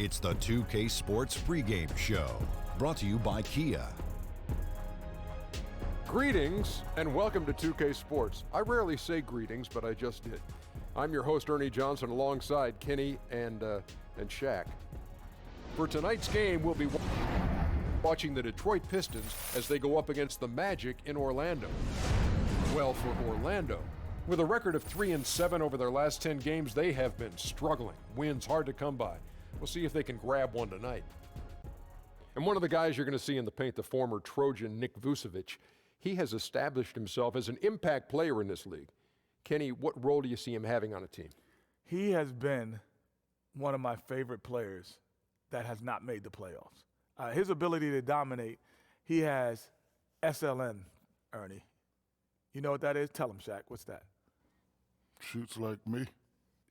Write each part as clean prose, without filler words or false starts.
It's the 2K Sports pregame show, brought to you by Kia. Greetings and welcome to 2K Sports. I rarely say greetings, but I just did. I'm your host, Ernie Johnson, alongside Kenny and Shaq. For tonight's game, we'll be watching the Detroit Pistons as they go up against the Magic in Orlando. Well, for Orlando, with a record of 3-7 over their last 10 games, they have been struggling. Wins hard to come by. We'll see if they can grab one tonight. And one of the guys you're going to see in the paint, the former Trojan Nick Vucevic, he has established himself as an impact player in this league. Kenny, what role do you see him having on a team? He has been one of my favorite players that has not made the playoffs. His ability to dominate, he has SLN, Ernie. You know what that is? Tell him, Shaq. What's that? Shoots like me.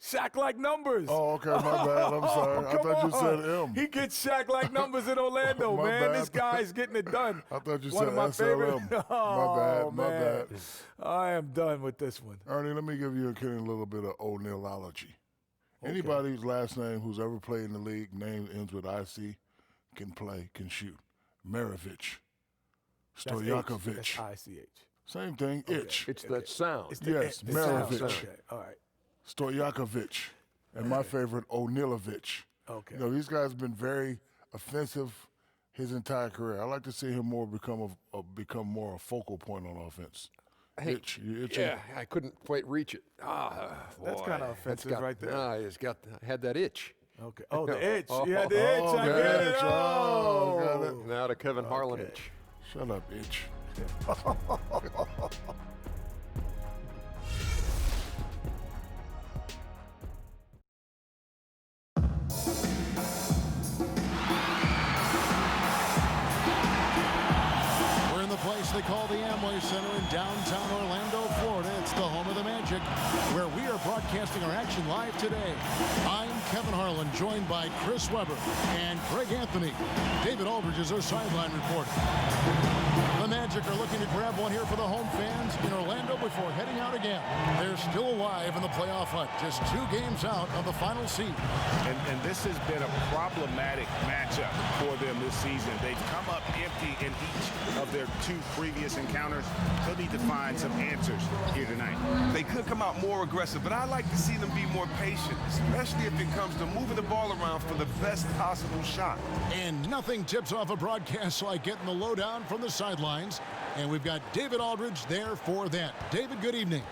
Shaq-like numbers. Oh, okay, my bad. I'm sorry. I thought you said M. He gets Shaq-like numbers in Orlando, man. Bad. This guy's getting it done. I thought you one said of my SLM. favorite. Oh, my bad. I am done with this one. Ernie, let me give you a little bit of O'Neillology. Okay. Anybody's last name who's ever played in the league, name ends with IC, can play, can shoot. Maravich, Stojakovic. That's ICH. Same thing, okay. itch. It's that sound. It's yes, Maravich. Okay, all right. Stojakovic, and my favorite, O'Neillolovic. Okay. You know, these guys have been very offensive his entire career. I like to see him more become more a focal point on offense. Hey, yeah, I couldn't quite reach it. That's kind of offensive right there. He's had that itch. Okay. Oh, the itch. You had the itch. I get it. Oh, got it. Now to Kevin Harlan itch. Shut up, itch. Place they call the Amway Center in downtown Orlando, Florida. It's the home of the Magic, where we are broadcasting our action live today. I'm Kevin Harlan, joined by Chris Webber and Greg Anthony. David Aldridge is our sideline reporter. The Magic are looking to grab one here for the home fans in Orlando before heading out again. They're still alive in the playoff hunt, just 2 games out of the final seed. And this has been a problematic matchup for them this season. They've come up empty in each of their 2 previous encounters. They'll need to find some answers here tonight. They could come out more aggressive, but I like to see them be more patient, especially if it comes to moving the ball around for the best possible shot. And nothing tips off a broadcast like getting the lowdown from the sidelines. And we've got David Aldridge there for that. David, good evening.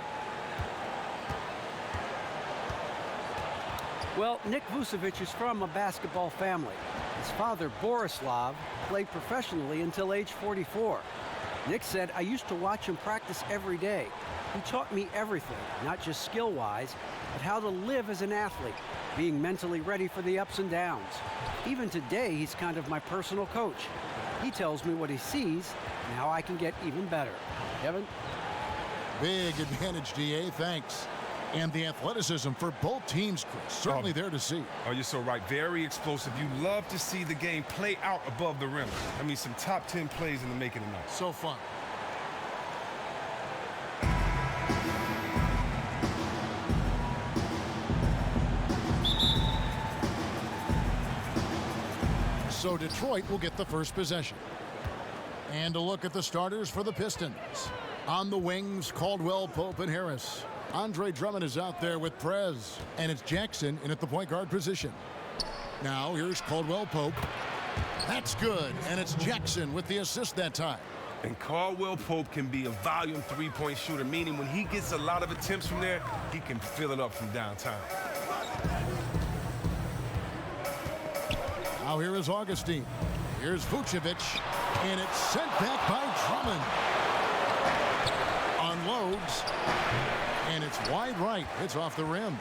Well, Nick Vucevic is from a basketball family. His father, Borislav, played professionally until age 44. Nick said, I used to watch him practice every day. He taught me everything, not just skill-wise, but how to live as an athlete, being mentally ready for the ups and downs. Even today, he's kind of my personal coach. He tells me what he sees and how I can get even better. Kevin? Big advantage, DA. Thanks. And the athleticism for both teams, Chris, certainly there to see. Oh, you're so right. Very explosive. You love to see the game play out above the rim. I mean, some top 10 plays in the making tonight. So fun. So Detroit will get the first possession. And a look at the starters for the Pistons. On the wings, Caldwell, Pope, and Harris. Andre Drummond is out there with Prez, and it's Jackson in at the point guard position. Now here's Caldwell Pope. That's good, and it's Jackson with the assist that time. And Caldwell Pope can be a volume 3-point shooter, meaning when he gets a lot of attempts from there, he can fill it up from downtown. Now here is Augustine. Here's Vucevic, and it's sent back by Drummond. Unloads. And it's wide right. It's off the rim.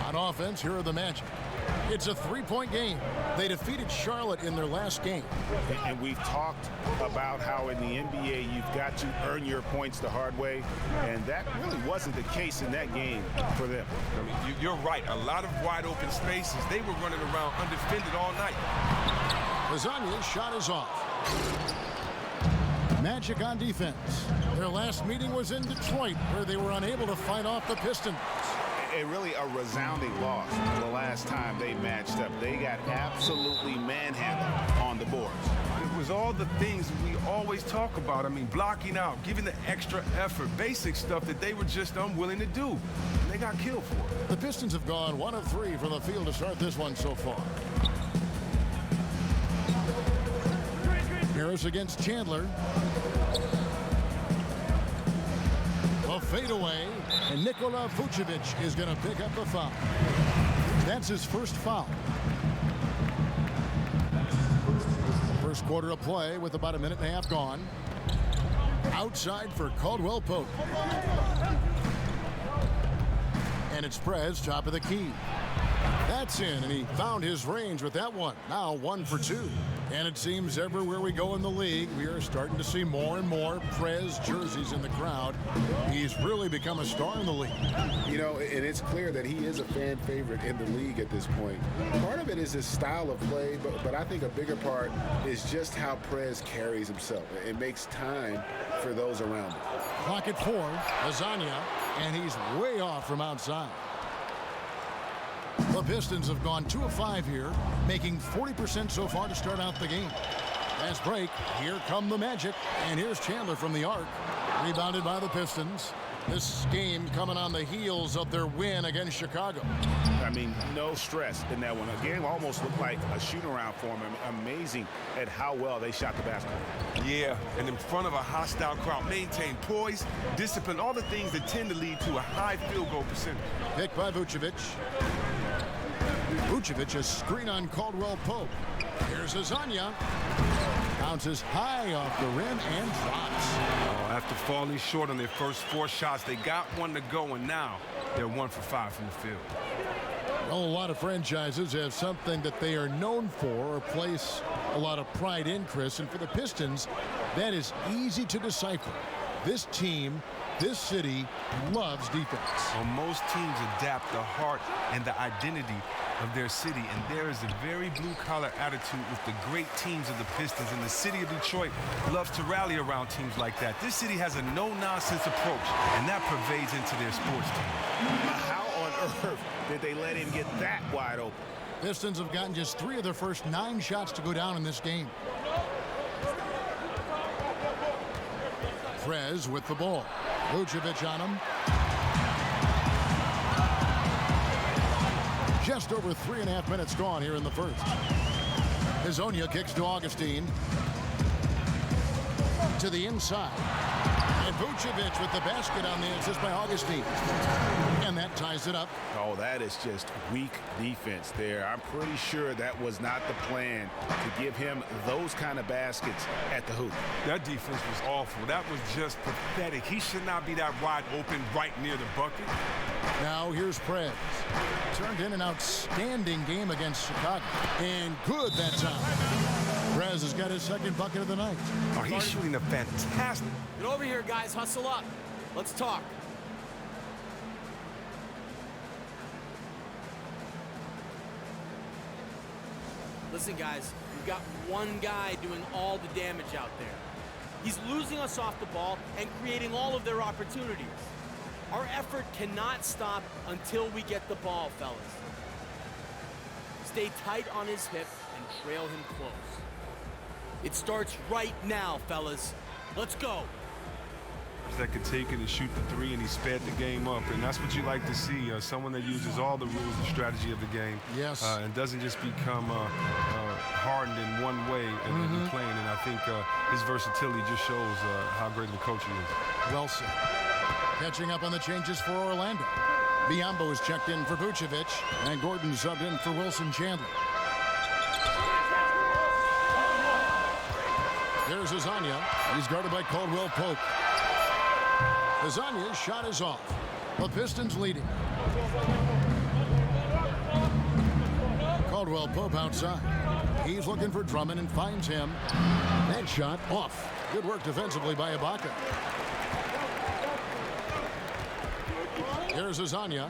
On offense, here are the Magic. It's a 3-point game. They defeated Charlotte in their last game. And we've talked about how in the NBA you've got to earn your points the hard way, and that really wasn't the case in that game for them. I mean, you're right. A lot of wide open spaces. They were running around undefended all night. Lasagna's shot is off. Magic on defense. Their last meeting was in Detroit, where they were unable to fight off the Pistons. really a resounding loss the last time they matched up. They got absolutely manhandled on the boards. It was all the things we always talk about. I mean, blocking out, giving the extra effort, basic stuff that they were just unwilling to do. And they got killed for it. The Pistons have gone 1 of 3 from the field to start this one so far. Harris against Chandler. A fadeaway, and Nikola Vucevic is going to pick up the foul. That's his first foul. First quarter of play with about a minute and a half gone. Outside for Caldwell Pope. And it's Prez, top of the key. That's in, and he found his range with that one. Now 1 for 2. And it seems everywhere we go in the league, we are starting to see more and more Prez jerseys in the crowd. He's really become a star in the league. You know, and it's clear that he is a fan favorite in the league at this point. Part of it is his style of play, but I think a bigger part is just how Prez carries himself. It makes time for those around him. Clock at 4, Lasagna, and he's way off from outside. The Pistons have gone 2 of 5 here, making 40% so far to start out the game. Fast break, here come the Magic, and here's Chandler from the arc. Rebounded by the Pistons. This game coming on the heels of their win against Chicago. I mean, no stress in that one. The game almost looked like a shoot-around for them. Amazing at how well they shot the basketball. Yeah, and in front of a hostile crowd, maintain poise, discipline, all the things that tend to lead to a high field goal percentage. Pick by Vucevic. Vucevic, a screen on Caldwell Pope. Here's Lasagna. Bounces high off the rim and drops. Oh, after falling short on their first 4 shots, they got one to go, and now they're 1 for 5 from the field. Well, a lot of franchises have something that they are known for or place a lot of pride in, Chris. And for the Pistons, that is easy to decipher. This team, this city, loves defense. Well, most teams adapt the heart and the identity of their city, and there is a very blue-collar attitude with the great teams of the Pistons, and the city of Detroit loves to rally around teams like that. This city has a no-nonsense approach, and that pervades into their sports team. How on earth did they let him get that wide open? Pistons have gotten just 3 of their first 9 shots to go down in this game. Prez with the ball. Vucevic on him. Just over 3.5 minutes gone here in the first. Hezonja kicks to Augustine. To the inside. And Vucevic with the basket on the assist by Augustine. And that ties it up. Oh, that is just weak defense there. I'm pretty sure that was not the plan to give him those kind of baskets at the hoop. That defense was awful. That was just pathetic. He should not be that wide open right near the bucket. Now here's Prez. Turned in an outstanding game against Chicago. And good that time. Prez has got his second bucket of the night. Oh, he's shooting a fantastic. Get over here, guys. Hustle up. Let's talk. Listen, guys, we've got one guy doing all the damage out there. He's losing us off the ball and creating all of their opportunities. Our effort cannot stop until we get the ball, fellas. Stay tight on his hip and trail him close. It starts right now, fellas. Let's go. That could take it and shoot the 3, and he sped the game up, and that's what you like to see. Someone that uses all the rules and strategy of the game. Yes. And doesn't just become hardened in one way and playing. And I think his versatility just shows how great of a coach he is. Well said. Catching up on the changes for Orlando. Biyombo is checked in for Vucevic, and Gordon subbed in for Wilson Chandler. There's Lasagna. He's guarded by Caldwell Pope. Lasagna's shot is off. The Pistons leading. Caldwell Pope outside. He's looking for Drummond and finds him. That shot off. Good work defensively by Ibaka. Here's Lasagna.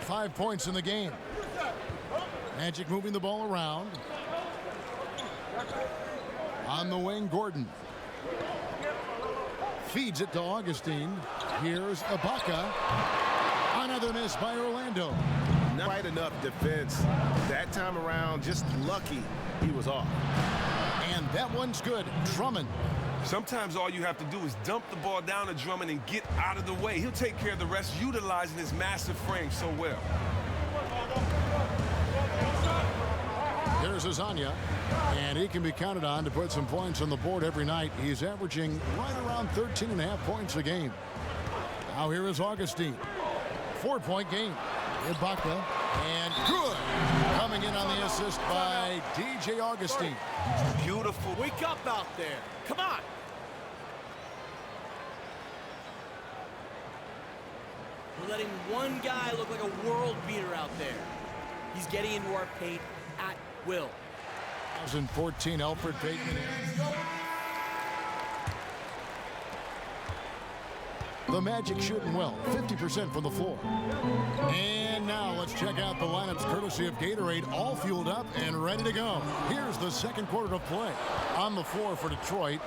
5 points in the game. Magic moving the ball around. On the wing, Gordon. Feeds it to Augustine. Here's Ibaka. Another miss by Orlando. Not quite enough defense. That time around, just lucky he was off. And that one's good. Drummond. Sometimes all you have to do is dump the ball down to Drummond and get out of the way. He'll take care of the rest, utilizing his massive frame so well. Here's Azania, and he can be counted on to put some points on the board every night. He's averaging right around 13.5 points a game. Now here is Augustine. 4-point game. Ibaka, and good. Coming in on the assist by DJ Augustine. Beautiful. Wake up out there. Come on. We're letting one guy look like a world beater out there. He's getting into our paint at will. 2014 Alfred Payton. The Magic shooting well, 50% from the floor. And now let's check out the lineups courtesy of Gatorade, all fueled up and ready to go. Here's the second quarter of play. On the floor for Detroit,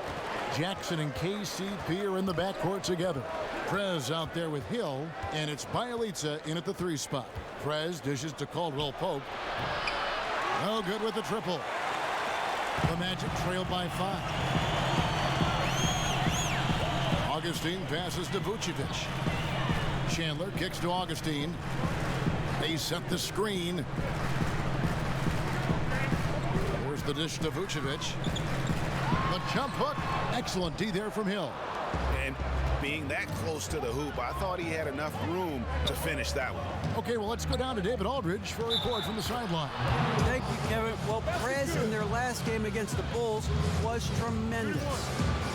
Jackson and KCP are in the backcourt together. Prez out there with Hill, and it's Bjelica in at the 3 spot. Prez dishes to Caldwell Pope. No good with the triple. The Magic trail by 5. Augustine passes to Vucevic. Chandler kicks to Augustine. They set the screen. There's the dish to Vucevic. The jump hook. Excellent D there from Hill. And being that close to the hoop, I thought he had enough room to finish that one. Okay, well, let's go down to David Aldridge for a report from the sideline. Thank you, Kevin. Well, Prez in their last game against the Bulls was tremendous.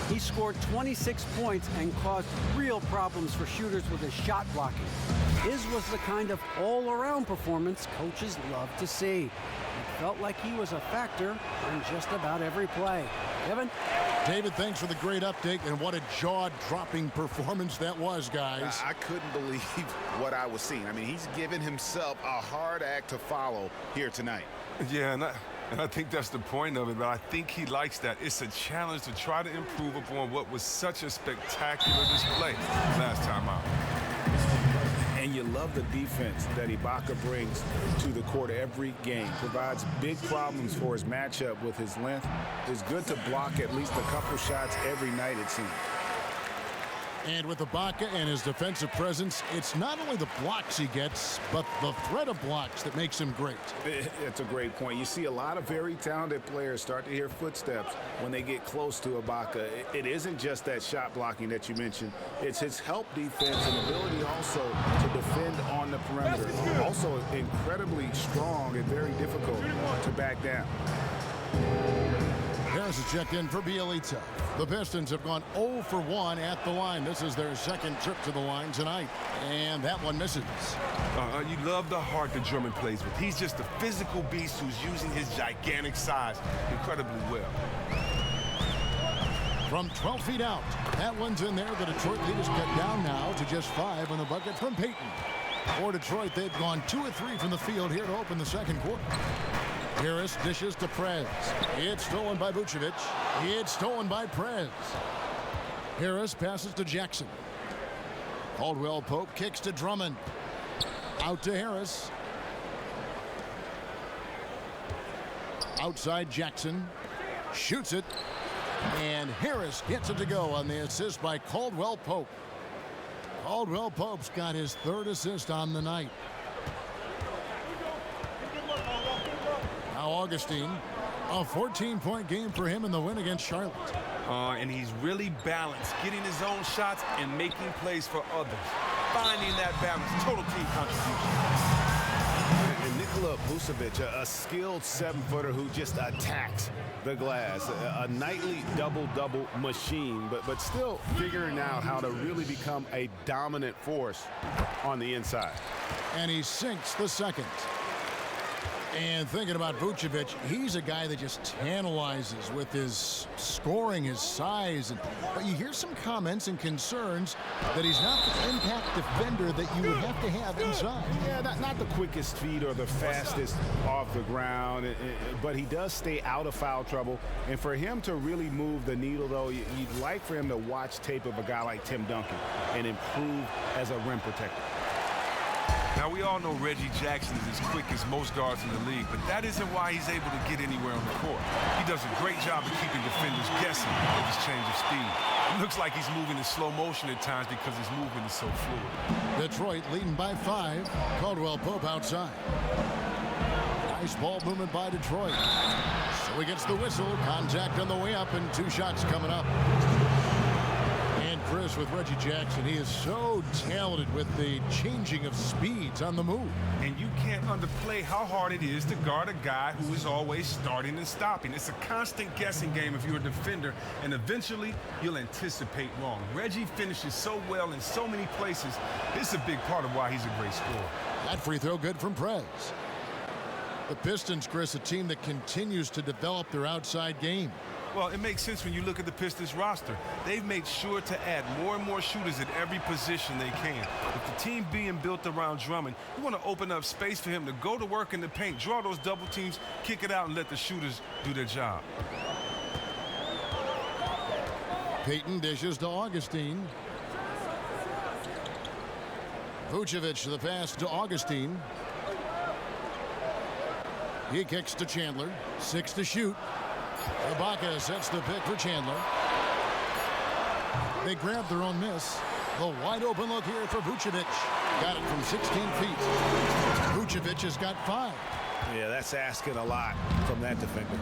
He scored 26 points and caused real problems for shooters with his shot blocking. His was the kind of all-around performance coaches love to see. It felt like he was a factor in just about every play. Kevin? David, thanks for the great update, and what a jaw-dropping performance that was, guys. I couldn't believe what I was seeing. I mean, he's given himself a hard act to follow here tonight. Yeah, and I think that's the point of it, but I think he likes that. It's a challenge to try to improve upon what was such a spectacular display last time out. And you love the defense that Ibaka brings to the court every game. Provides big problems for his matchup with his length. Is good to block at least a couple shots every night, it seems. And with Ibaka and his defensive presence, it's not only the blocks he gets, but the threat of blocks that makes him great. It's a great point. You see a lot of very talented players start to hear footsteps when they get close to Ibaka. It isn't just that shot blocking that you mentioned. It's his help defense and ability also to defend on the perimeter. Also incredibly strong and very difficult to back down. Harris is checked in for Bjelica. The Pistons have gone 0 for 1 at the line. This is their second trip to the line tonight. And that one misses. You love the heart that Drummond plays with. He's just a physical beast who's using his gigantic size incredibly well. From 12 feet out, that one's in there. The Detroit lead is cut down now to just 5 on the bucket from Payton. For Detroit, they've gone 2 of 3 from the field here to open the second quarter. Harris dishes to Prez. It's stolen by Vucevic. It's stolen by Prez. Harris passes to Jackson. Caldwell Pope kicks to Drummond. Out to Harris. Outside Jackson. Shoots it. And Harris gets it to go on the assist by Caldwell Pope. Caldwell Pope's got his 3rd assist on the night. Now Augustine, a 14-point game for him in the win against Charlotte. And he's really balanced, getting his own shots and making plays for others. Finding that balance, total team contribution. And Nikola Vucevic, a skilled 7-footer who just attacks the glass. A nightly double-double machine, but still figuring out how to really become a dominant force on the inside. And he sinks the second. And thinking about Vucevic, he's a guy that just tantalizes with his scoring, his size. But you hear some comments and concerns that he's not the impact defender that you would have to have inside. Yeah, not the quickest feet or the fastest off the ground, but he does stay out of foul trouble. And for him to really move the needle, though, you'd like for him to watch tape of a guy like Tim Duncan and improve as a rim protector. Now, we all know Reggie Jackson is as quick as most guards in the league, but that isn't why he's able to get anywhere on the court. He does a great job of keeping defenders guessing with his change of speed. It looks like he's moving in slow motion at times because his movement is so fluid. Detroit leading by 5. Caldwell Pope outside. Nice ball movement by Detroit. So he gets the whistle. Contact on the way up and 2 shots coming up. And Chris, with Reggie Jackson, he is so talented with the changing of speeds on the move. And you can't underplay how hard it is to guard a guy who is always starting and stopping. It's a constant guessing game if you're a defender, and eventually you'll anticipate wrong. Reggie finishes so well in so many places. This is a big part of why he's a great scorer. That free throw good from Prez. The Pistons, Chris, a team that continues to develop their outside game. Well, it makes sense when you look at the Pistons roster. They've made sure to add more and more shooters at every position they can. With the team being built around Drummond, you want to open up space for him to go to work in the paint, draw those double teams, kick it out, and let the shooters do their job. Payton dishes to Augustine. Vucevic the pass to Augustine. He kicks to Chandler. 6 to shoot. Ibaka sets the pick for Chandler. They grab their own miss. The wide open look here for Vucevic. Got it from 16 feet. Vucevic has got 5. Yeah, that's asking a lot from that defender.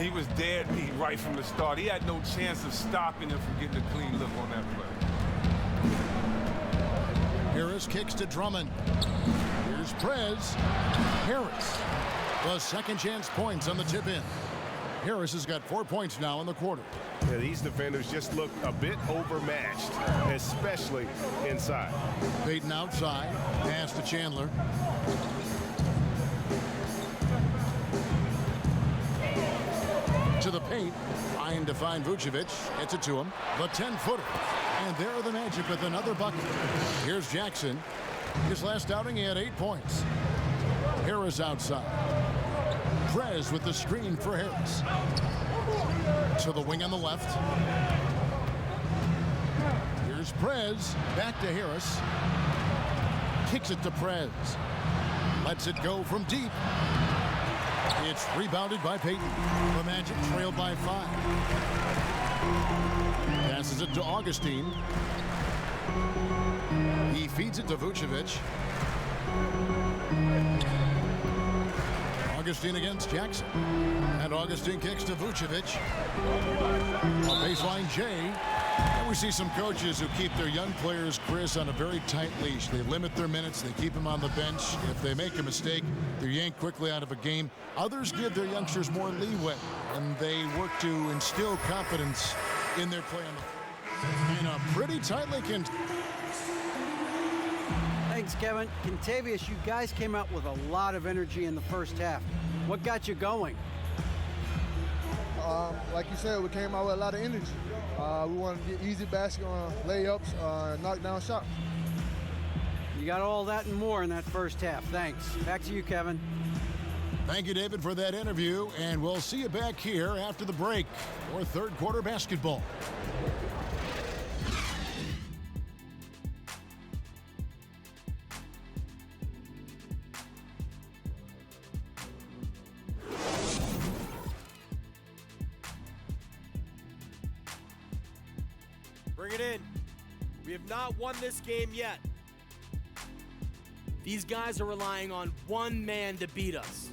He was dead beat right from the start. He had no chance of stopping him from getting a clean look on that play. Harris kicks to Drummond. Here's Prez. Harris. The second chance points on the tip in. Harris has got 4 points now in the quarter. Yeah, these defenders just look a bit overmatched, especially inside. Payton outside. Pass to Chandler. To the paint. Trying to find Vucevic. Gets it to him. The 10-footer. And there are the Magic with another bucket. Here's Jackson. His last outing, he had 8 points. Harris outside. Prez with the screen for Harris. To the wing on the left. Here's Prez. Back to Harris. Kicks it to Prez. Lets it go from deep. It's rebounded by Payton. The Magic trailed by 5. Passes it to Augustine. He feeds it to Vucevic. Augustine against Jackson. And Augustine kicks to Vucevic. A baseline J. And we see some coaches who keep their young players, Chris, on a very tight leash. They limit their minutes. They keep them on the bench. If they make a mistake, they're yanked quickly out of a game. Others give their youngsters more leeway, and they work to instill confidence in their play. In a pretty tightly contested. Thanks, Kevin. Contavious, you guys came out with a lot of energy in the first half. What got you going? Like you said, we came out with a lot of energy. We wanted to get easy basket layups, knock down shots. You got all that and more in that first half. Thanks. Back to you, Kevin. Thank you, David, for that interview, and we'll see you back here after the break for third quarter basketball. Bring it in. We have not won this game yet. These guys are relying on one man to beat us.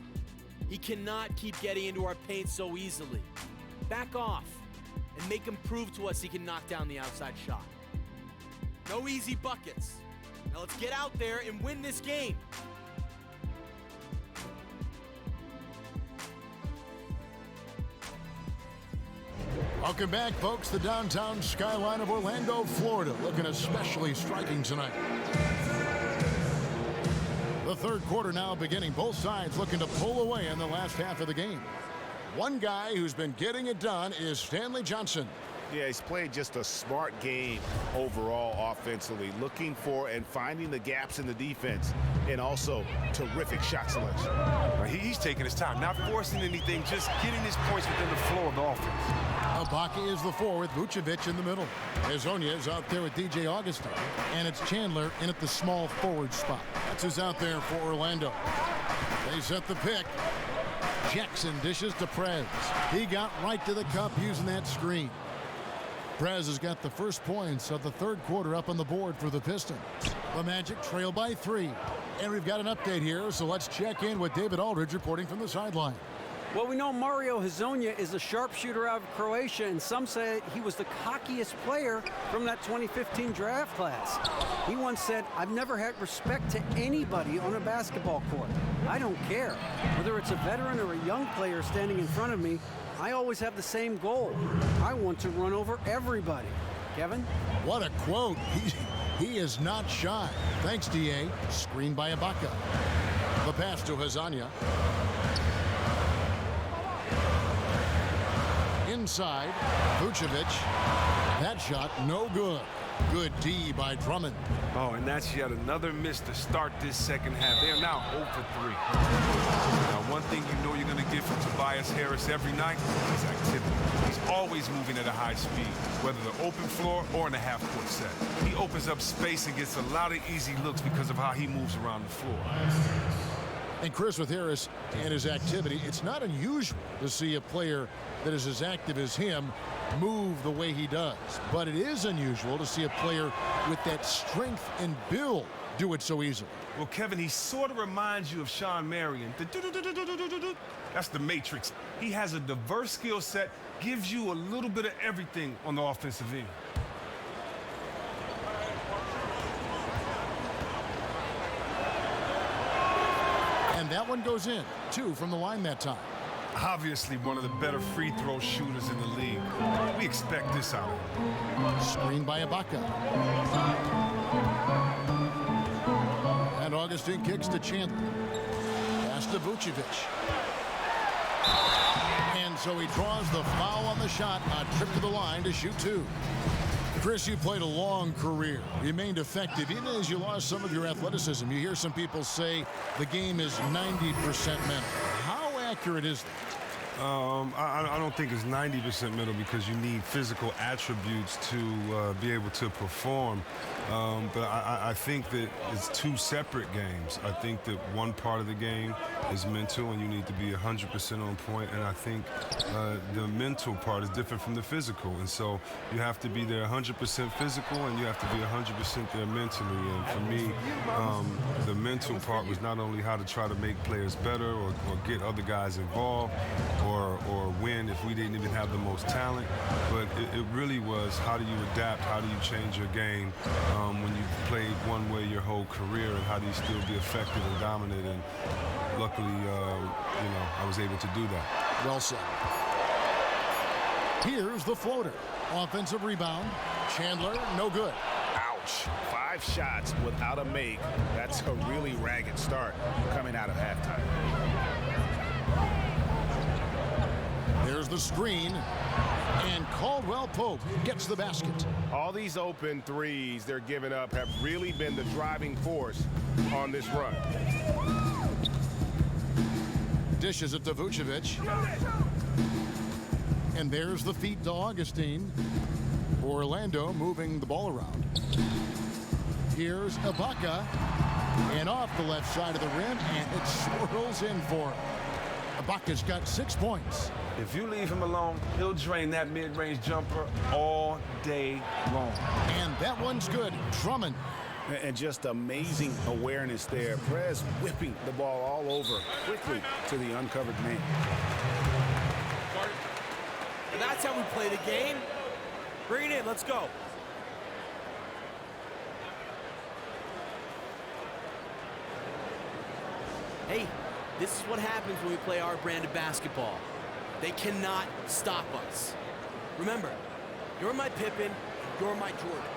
He cannot keep getting into our paint so easily. Back off and make him prove to us he can knock down the outside shot. No easy buckets. Now let's get out there and win this game. Welcome back, folks. The downtown skyline of Orlando, Florida, looking especially striking tonight. The third quarter now beginning. Both sides looking to pull away in the last half of the game. One guy who's been getting it done is Stanley Johnson. Yeah, he's played just a smart game overall offensively, looking for and finding the gaps in the defense, and also terrific shot selection. He's taking his time, not forcing anything, just getting his points within the flow of the offense. Ibaka is the 4 with Vucevic in the middle. Hazonia is out there with DJ Augustin, and it's Chandler in at the small forward spot. That's who's out there for Orlando. They set the pick. Jackson dishes to Prez. He got right to the cup using that screen. Prez has got the first points of the third quarter up on the board for the Pistons. The Magic trail by 3. And we've got an update here, so let's check in with David Aldridge reporting from the sideline. Well, we know Mario Hazonia is a sharpshooter out of Croatia, and some say he was the cockiest player from that 2015 draft class. He once said, "I've never had respect to anybody on a basketball court. I don't care. Whether it's a veteran or a young player standing in front of me, I always have the same goal. I want to run over everybody." Kevin? What a quote. He is not shy. Thanks, D.A. Screen by Ibaka. The pass to Hazonia. Inside, Vucevic. That shot, no good. Good D by Drummond. Oh, and that's yet another miss to start this second half. They are now 0 for 3. Now, one thing you know you're going to get from Tobias Harris every night is activity. He's always moving at a high speed, whether the open floor or in a half-court set. He opens up space and gets a lot of easy looks because of how he moves around the floor. And Chris, with Harris and his activity, it's not unusual to see a player that is as active as him move the way he does. But it is unusual to see a player with that strength and build do it so easily. Well, Kevin, he sort of reminds you of Sean Marion. That's the Matrix. He has a diverse skill set, gives you a little bit of everything on the offensive end. And that one goes in. 2 from the line that time. Obviously one of the better free throw shooters in the league. We expect this out of him. Screen by Ibaka. And Augustin kicks to Chandler. Pass to Vucevic. And so he draws the foul on the shot. A trip to the line to shoot 2. Chris, you played a long career, remained effective, even as you lost some of your athleticism. You hear some people say the game is 90% mental. How accurate is that? I don't think it's 90% mental because you need physical attributes to be able to perform. But I think that it's 2 separate games. I think that one part of the game is mental and you need to be 100% on point. And I think the mental part is different from the physical. And so you have to be there 100% physical and you have to be 100% there mentally. And for me, the mental part was not only how to try to make players better or get other guys involved or win if we didn't even have the most talent, but it really was how do you adapt, how do you change your game when you played one way your whole career, and how do you still be effective and dominant. And luckily, I was able to do that. Well said. Here's the floater. Offensive rebound. Chandler, no good. Ouch. 5 shots without a make. That's a really ragged start coming out of halftime. There's the screen, and Caldwell Pope gets the basket. All these open threes they're giving up have really been the driving force on this run. Dishes it to Vucevic. And there's the feed to Augustin. Orlando moving the ball around. Here's Ibaka. And off the left side of the rim, and it swirls in for him. Ibaka's got 6 points. If you leave him alone, he'll drain that mid-range jumper all day long. And that one's good. Drummond. And just amazing awareness there. Prez whipping the ball all over quickly to the uncovered man. And that's how we play the game. Bring it in. Let's go. Hey, this is what happens when we play our brand of basketball. They cannot stop us. Remember, you're my Pippen, you're my Jordan.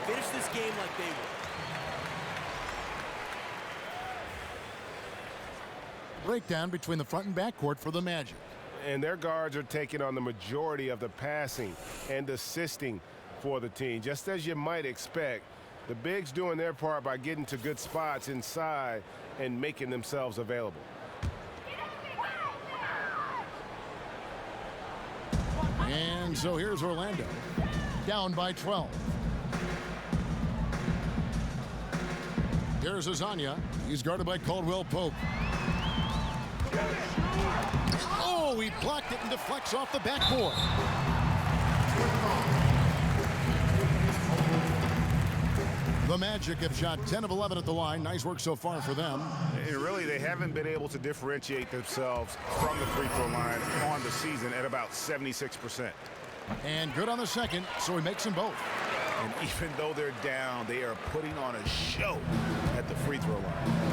Finish this game like they will. Breakdown between the front and back court for the Magic. and their guards are taking on the majority of the passing and assisting for the team. Just as you might expect, the bigs doing their part by getting to good spots inside and making themselves available. And so here's Orlando, down by 12. Here's Azania. He's guarded by Caldwell Pope. Oh, he blocked it and deflects off the backboard. The Magic have shot 10 of 11 at the line. Nice work so far for them. And really, they haven't been able to differentiate themselves from the free throw line on the season at about 76%. And good on the second, so he makes them both. And even though they're down, they are putting on a show at the free throw line.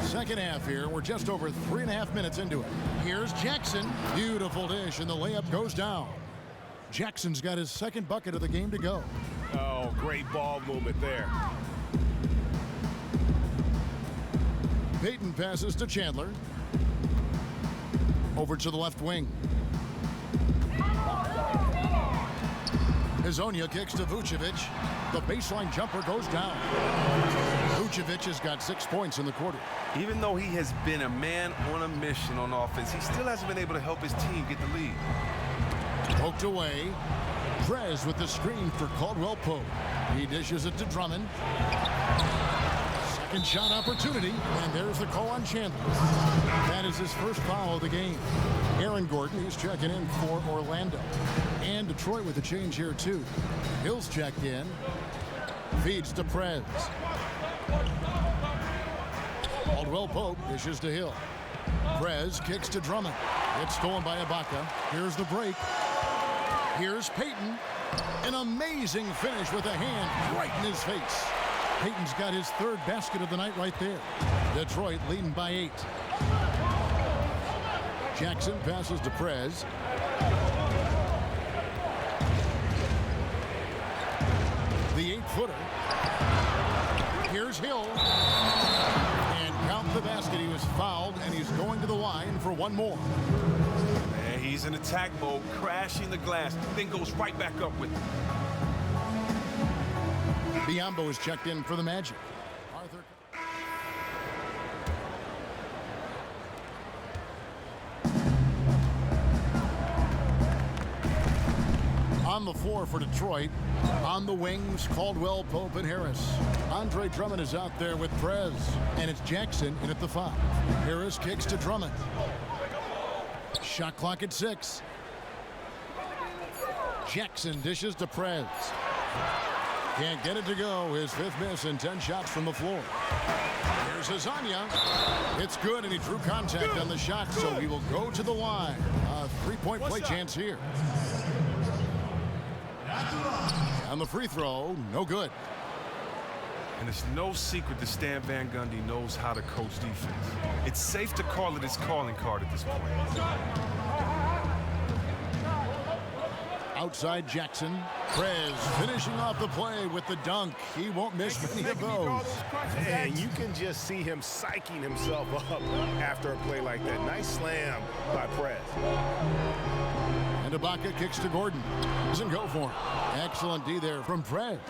Second half here. We're just over 3.5 minutes into it. Here's Jackson. Beautiful dish, and the layup goes down. Jackson's got his second bucket of the game to go. Oh, great ball movement there. Payton passes to Chandler. Over to the left wing. Hazonia kicks to Vucevic. The baseline jumper goes down. Vucevic has got 6 points in the quarter. Even though he has been a man on a mission on offense, he still hasn't been able to help his team get the lead. Poked away. Prez with the screen for Caldwell Pope. He dishes it to Drummond. Second shot opportunity, and there's the call on Chandler. That is his first foul of the game. Aaron Gordon is checking in for Orlando. And Detroit with a change here too. Hill's checked in. Feeds to Prez. Caldwell Pope dishes to Hill. Prez kicks to Drummond. It's stolen by Ibaka. Here's the break. Here's Payton. An amazing finish with a hand right in his face. Payton's got his third basket of the night right there. Detroit leading by 8. Jackson passes to Prez. The 8-footer. Here's Hill. And count the basket. He was fouled, and he's going to the line for one more. And he's in attack mode, crashing the glass, then goes right back up with it. Biyombo is checked in for the Magic. Arthur. On the floor for Detroit. On the wings, Caldwell, Pope, and Harris. Andre Drummond is out there with Prez. And it's Jackson in at the 5. Harris kicks to Drummond. Shot clock at 6. Jackson dishes to Prez. Can't get it to go. His 5th miss and 10 shots from the floor. Here's Hazonia. It's good, and he drew contact on the shot, so he will go to the line. A 3-point play chance here. On the free throw, no good. And it's no secret that Stan Van Gundy knows how to coach defense. It's safe to call it his calling card at this point. Outside Jackson. Prez finishing off the play with the dunk. He won't miss many of those. And you can just see him psyching himself up after a play like that. Nice slam by Prez. And Ibaka kicks to Gordon. Doesn't go for him. Excellent D there from Prez.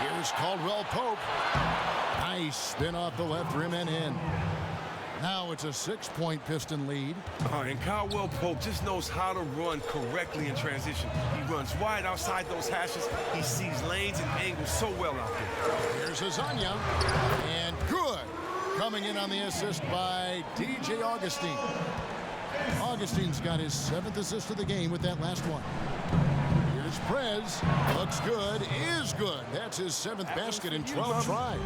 Here's Caldwell Pope. Nice spin off the left rim and in. Now it's a 6-point Piston lead. And Caldwell Pope just knows how to run correctly in transition. He runs wide outside those hashes. He sees lanes and angles so well out there. Here's Hazonia. And good. Coming in on the assist by DJ Augustine. Augustine's got his 7th assist of the game with that last one. Here's Prez. Looks good. Is good. That's his 7th basket in 12 tries.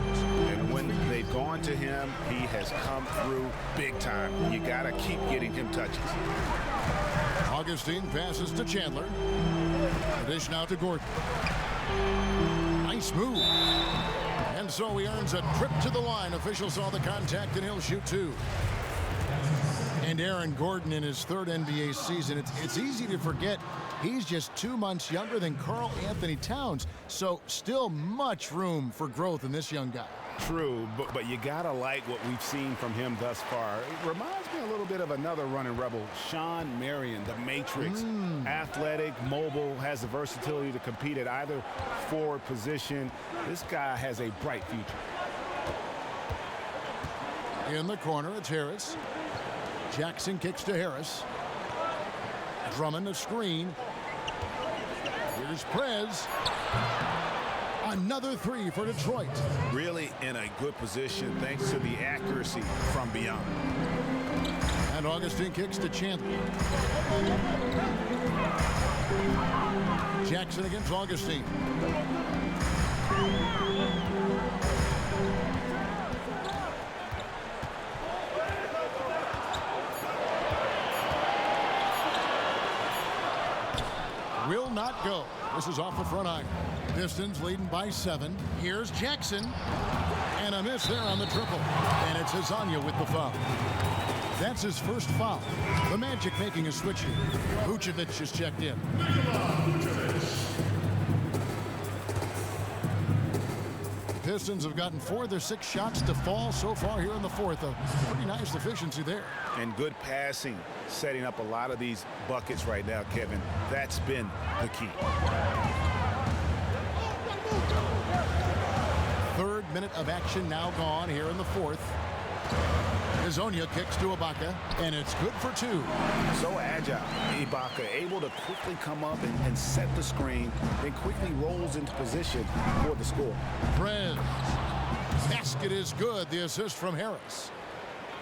And when they've gone to him, he has come through big time. You got to keep getting him touches. Augustine passes to Chandler. Dish now to Gordon. Nice move. And so he earns a trip to the line. Officials saw the contact, and he'll shoot 2. And Aaron Gordon in his third NBA season. It's easy to forget he's just 2 months younger than Karl Anthony Towns. So still much room for growth in this young guy. True, but you gotta like what we've seen from him thus far. It reminds me a little bit of another running rebel, Sean Marion, the Matrix. Athletic, mobile, has the versatility to compete at either forward position. This guy has a bright future. In the corner, it's Harris. Jackson kicks to Harris. Drummond a screen. Here's Prez. Another three for Detroit. Really in a good position thanks to the accuracy from beyond. And Augustine kicks to Chandler. Jackson against Augustine. Will not go. This is off the front iron. Pistons leading by 7. Here's Jackson. And a miss there on the triple. And it's Hezonja with the foul. That's his first foul. The Magic making a switch here. Vucevic is checked in. Pistons have gotten 4 of their 6 shots to fall so far here in the fourth. A pretty nice efficiency there. And good passing, setting up a lot of these buckets right now, Kevin. That's been the key. Third minute of action now gone here in the fourth. Hezonja kicks to Ibaka, and it's good for 2. So agile. Ibaka able to quickly come up and set the screen, then quickly rolls into position for the score. Prez. Basket is good. The assist from Harris.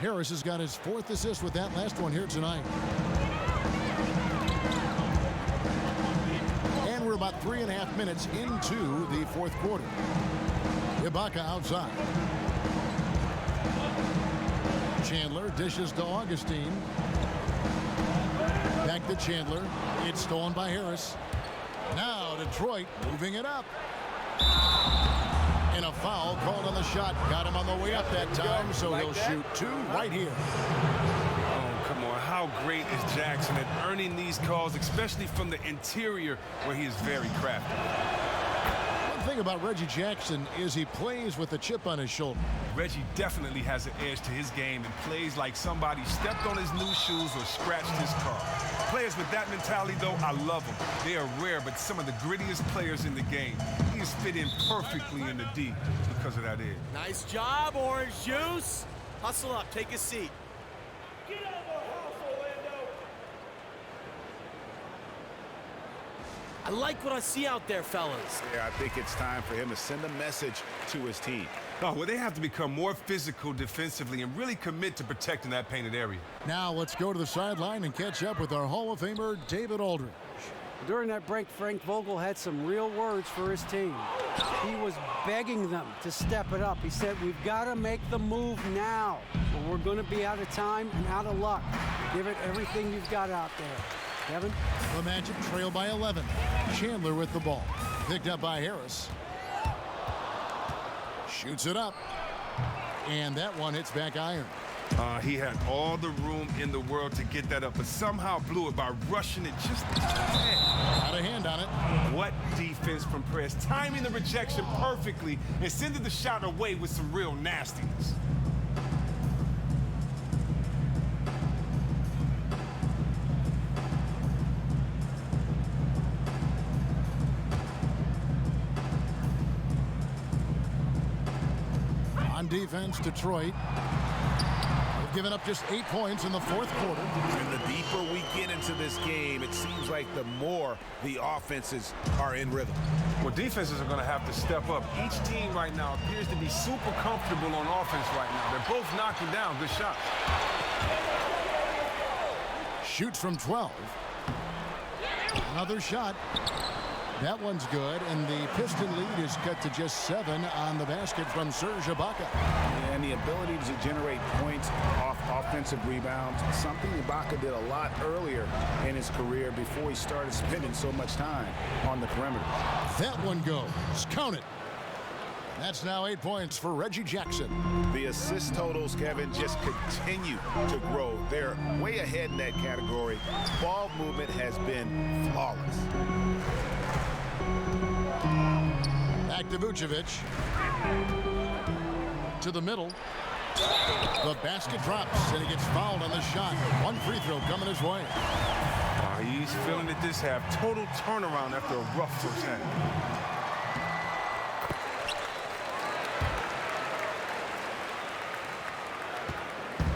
Harris has got his 4th assist with that last one here tonight. And we're about 3.5 minutes into the fourth quarter. Ibaka outside. Chandler dishes to Augustine. Back to Chandler. It's stolen by Harris. Now Detroit moving it up. And a foul called on the shot. Got him on the way up that time, so he'll shoot 2 right here. Oh, come on. How great is Jackson at earning these calls, especially from the interior where he is very crafty. One thing about Reggie Jackson is he plays with a chip on his shoulder. Reggie definitely has an edge to his game and plays like somebody stepped on his new shoes or scratched his car. Players with that mentality, though, I love them. They are rare, but some of the grittiest players in the game. He has fit in perfectly in the D because of that edge. Nice job, Orange Juice. Hustle up, take a seat. Get out of our house, Orlando. I like what I see out there, fellas. Yeah, I think it's time for him to send a message to his team. Oh, well, they have to become more physical defensively and really commit to protecting that painted area. Now let's go to the sideline and catch up with our Hall of Famer, David Aldridge. During that break, Frank Vogel had some real words for his team. He was begging them to step it up. He said, we've got to make the move now, or we're going to be out of time and out of luck. Give it everything you've got out there. Kevin? The Magic trail by 11. Chandler with the ball. Picked up by Harris. Shoots it up. And that one hits back iron. He had all the room in the world to get that up, but somehow blew it by rushing it just a tad. Had a hand on it. What defense from Prez, timing the rejection perfectly and sending the shot away with some real nastiness. On defense, Detroit. They've given up just 8 points in the fourth quarter. And the deeper we get into this game, it seems like the more the offenses are in rhythm. Well, defenses are going to have to step up. Each team right now appears to be super comfortable on offense right now. They're both knocking down good shots. Shoots from 12. Another shot. That one's good, and the Piston lead is cut to just 7 on the basket from Serge Ibaka. And the ability to generate points off offensive rebounds, something Ibaka did a lot earlier in his career before he started spending so much time on the perimeter. That one goes. Count it. That's now 8 points for Reggie Jackson. The assist totals, Kevin, just continue to grow. They're way ahead in that category. Ball movement has been flawless. Back to Vucevic. To the middle. The basket drops, and he gets fouled on the shot. One free throw coming his way. He's feeling it this half. Total turnaround after a rough first half.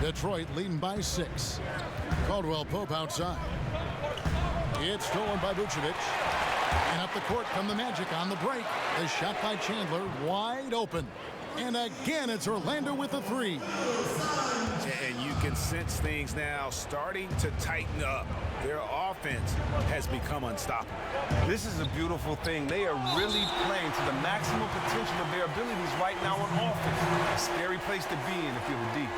Detroit leading by 6. Caldwell Pope outside. It's stolen by Vucevic. And up the court come the Magic on the break. The shot by Chandler wide open. And again, it's Orlando with the 3. And you can sense things now starting to tighten up. Their offense has become unstoppable. This is a beautiful thing. They are really playing to the maximum potential of their abilities right now on offense. A scary place to be in if you're the D.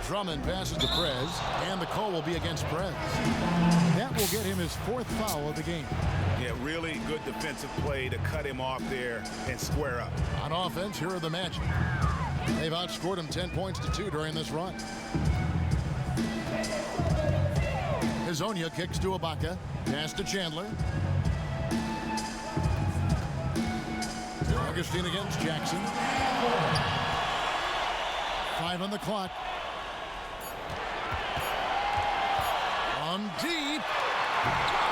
Drummond passes to Prez, and the call will be against Prez. That will get him his 4th foul of the game. Yeah, really good defensive play to cut him off there and square up. On offense, here are the Magic. They've outscored him 10 points to 2 during this run. Hazonia kicks to Ibaka. Pass to Chandler. Augustine against Jackson. 5 on the clock. On deep.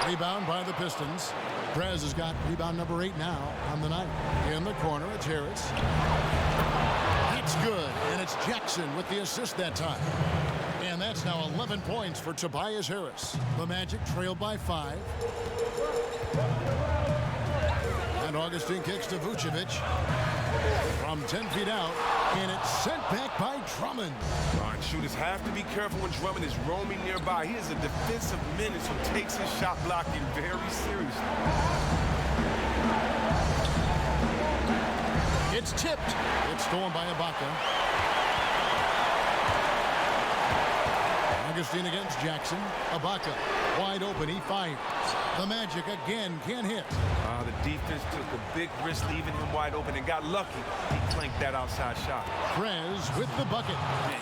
Rebound by the Pistons. Prez has got rebound number 8 now on the night. In the corner, it's Harris. That's good, and it's Jackson with the assist that time. And that's now 11 points for Tobias Harris. The Magic trail by 5. And Augustine kicks to Vucevic from 10 feet out, and it's sent back by Drummond. Shooters have to be careful when Drummond is roaming nearby. He is a defensive menace who takes his shot blocking very seriously. It's tipped. It's stolen by Ibaka. Augustine against Jackson. Ibaka wide open. He fires. The Magic again can't hit. The defense took a big risk leaving him wide open and got lucky. He clanked that outside shot. Prez with the bucket.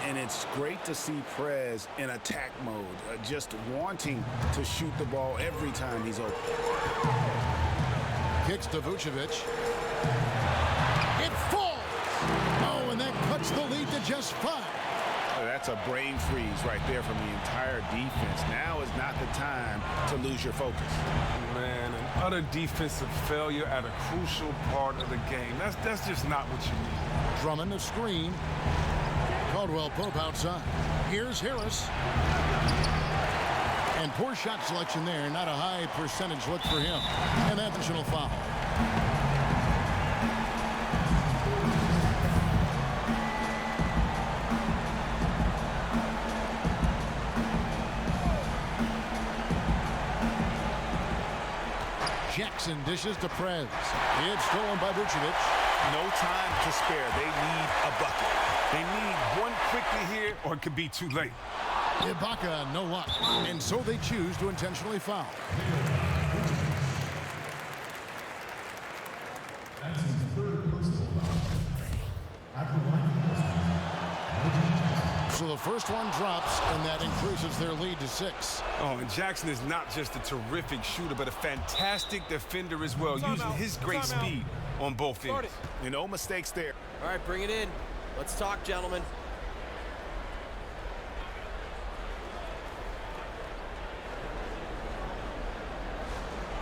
And it's great to see Prez in attack mode, just wanting to shoot the ball every time he's open. Kicks to Vucevic. It falls. Oh, and that cuts the lead to just 5. That's a brain freeze right there from the entire defense. Now is not the time to lose your focus. Man, an utter defensive failure at a crucial part of the game. That's just not what you need. Drummond a screen. Caldwell Pope outside. Here's Harris. And poor shot selection there. Not a high percentage look for him. And that's additional foul. Jackson dishes to Prez. It's stolen by Vucevic. No time to spare. They need a bucket. They need one quickly here, or it could be too late. Ibaka, no luck. And so they choose to intentionally foul. So the first one drops, and that increases their lead to 6. Oh, and Jackson is not just a terrific shooter, but a fantastic defender as well, using his great speed on both ends. And no mistakes there. All right, bring it in. Let's talk, gentlemen.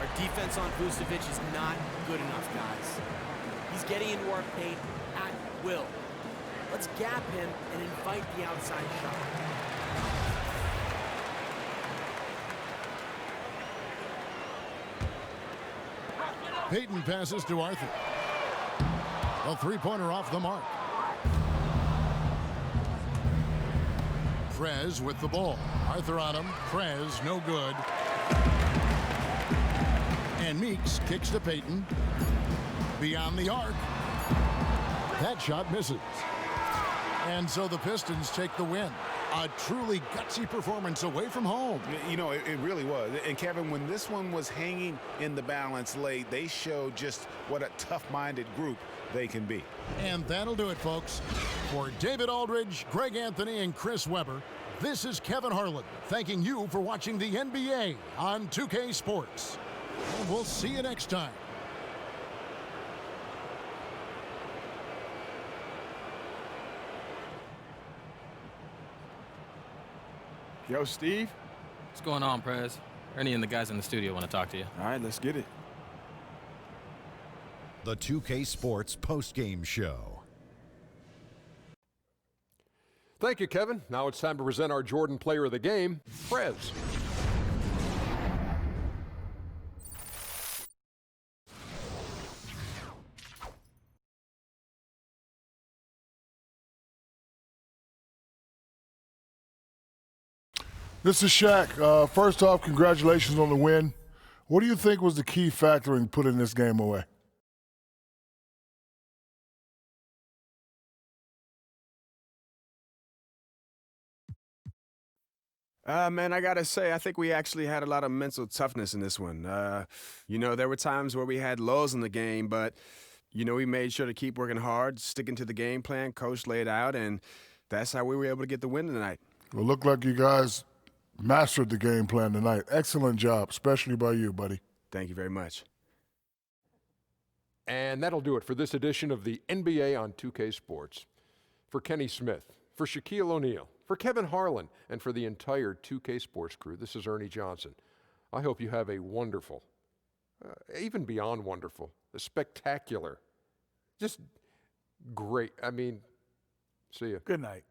Our defense on Vucevic is not good enough, guys. He's getting into our paint at will. Let's gap him and invite the outside shot. Payton passes to Arthur. A three-pointer off the mark. Prez with the ball. Arthur on him. Prez, no good. And Meeks kicks to Payton. Beyond the arc. That shot misses. And so the Pistons take the win. A truly gutsy performance away from home. You know, it really was. And Kevin, when this one was hanging in the balance late, they showed just what a tough-minded group they can be. And that'll do it, folks. For David Aldridge, Greg Anthony, and Chris Webber, this is Kevin Harlan thanking you for watching the NBA on 2K Sports. And we'll see you next time. Yo, Steve. What's going on, Prez? Ernie and the guys in the studio want to talk to you. All right, let's get it. The 2K Sports postgame show. Thank you, Kevin. Now it's time to present our Jordan Player of the Game, Prez. This is Shaq. First off, congratulations on the win. What do you think was the key factor in putting this game away? Man, I got to say, I think we actually had a lot of mental toughness in this one. You know, there were times where we had lows in the game, but, you know, we made sure to keep working hard, sticking to the game plan Coach laid out, and that's how we were able to get the win tonight. Well, looked like you guys mastered the game plan tonight. Excellent job, especially by you, buddy. Thank you very much. And that'll do it for this edition of the NBA on 2K Sports. For Kenny Smith, for Shaquille O'Neal, for Kevin Harlan, and for the entire 2K Sports crew, this is Ernie Johnson. I hope you have a wonderful, even beyond wonderful, a spectacular, just great. I mean, see you. Good night.